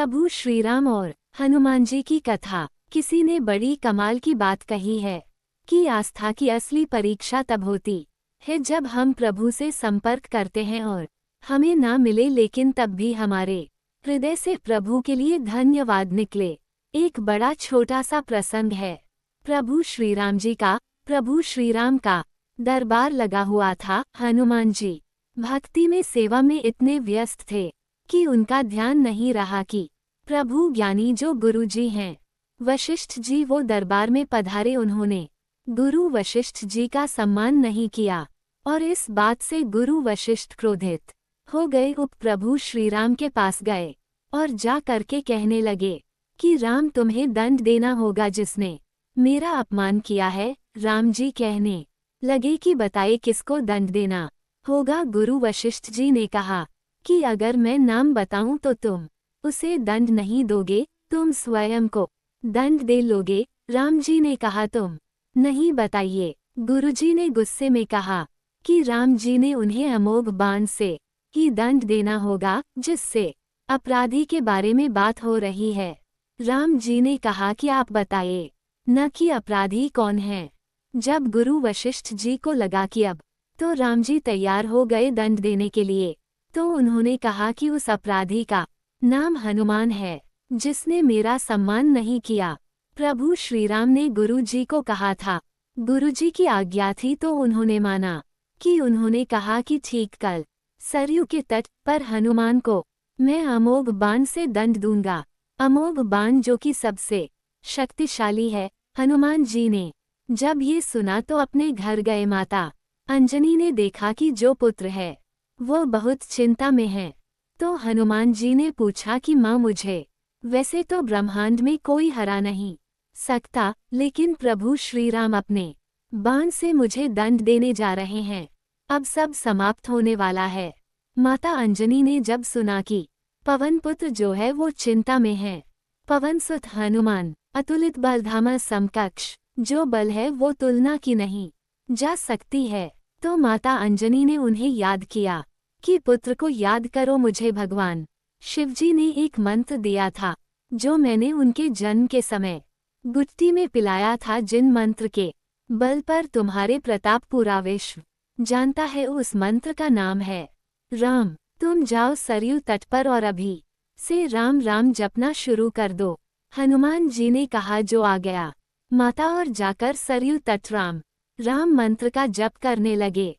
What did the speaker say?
प्रभु श्रीराम और हनुमान जी की कथा। किसी ने बड़ी कमाल की बात कही है कि आस्था की असली परीक्षा तब होती है जब हम प्रभु से संपर्क करते हैं और हमें ना मिले, लेकिन तब भी हमारे हृदय से प्रभु के लिए धन्यवाद निकले। एक बड़ा छोटा सा प्रसंग है। प्रभु श्रीराम का दरबार लगा हुआ था। हनुमान जी भक्ति में, सेवा में इतने व्यस्त थे कि उनका ध्यान नहीं रहा कि प्रभु ज्ञानी जो गुरु जी हैं, वशिष्ठ जी, वो दरबार में पधारे। उन्होंने गुरु वशिष्ठ जी का सम्मान नहीं किया और इस बात से गुरु वशिष्ठ क्रोधित हो गए। प्रभु श्रीराम के पास गए और जा करके कहने लगे कि राम, तुम्हें दंड देना होगा जिसने मेरा अपमान किया है। राम जी कहने लगे कि बताइए किसको दंड देना होगा। गुरु वशिष्ठ जी ने कहा कि अगर मैं नाम बताऊं तो तुम उसे दंड नहीं दोगे, तुम स्वयं को दंड दे लोगे। राम जी ने कहा तुम नहीं बताइए। गुरुजी ने गुस्से में कहा कि राम जी ने उन्हें अमोघ बाण से ही दंड देना होगा जिससे अपराधी के बारे में बात हो रही है। राम जी ने कहा कि आप बताइए न कि अपराधी कौन है। जब गुरु वशिष्ठ जी को लगा कि अब तो राम जी तैयार हो गए दंड देने के लिए, तो उन्होंने कहा कि उस अपराधी का नाम हनुमान है जिसने मेरा सम्मान नहीं किया। प्रभु श्रीराम ने गुरु जी को कहा था, गुरु जी की आज्ञा थी तो उन्होंने माना कि उन्होंने कहा कि ठीक, कल सरयू के तट पर हनुमान को मैं अमोघ बाण से दंड दूंगा। अमोघ बाण जो कि सबसे शक्तिशाली है। हनुमान जी ने जब ये सुना तो अपने घर गए। माता अंजनी ने देखा कि जो पुत्र है वो बहुत चिंता में है, तो हनुमान जी ने पूछा कि माँ, मुझे वैसे तो ब्रह्मांड में कोई हरा नहीं सकता, लेकिन प्रभु श्रीराम अपने बाण से मुझे दंड देने जा रहे हैं। अब सब समाप्त होने वाला है। माता अंजनी ने जब सुना कि पवन पुत्र जो है वो चिंता में है, पवन सुत हनुमान अतुलित बलधामा समकक्ष जो बल है वो तुलना की नहीं जा सकती है, तो माता अंजनी ने उन्हें याद किया कि पुत्र को याद करो। मुझे भगवान शिवजी ने एक मंत्र दिया था जो मैंने उनके जन्म के समय गुत्ती में पिलाया था, जिन मंत्र के बल पर तुम्हारे प्रताप पूरा विश्व जानता है। उस मंत्र का नाम है राम। तुम जाओ सरयू तट पर और अभी से राम राम जपना शुरू कर दो। हनुमान जी ने कहा जो आ गया। माता और जाकर सरयू तट राम राम मंत्र का जप करने लगे।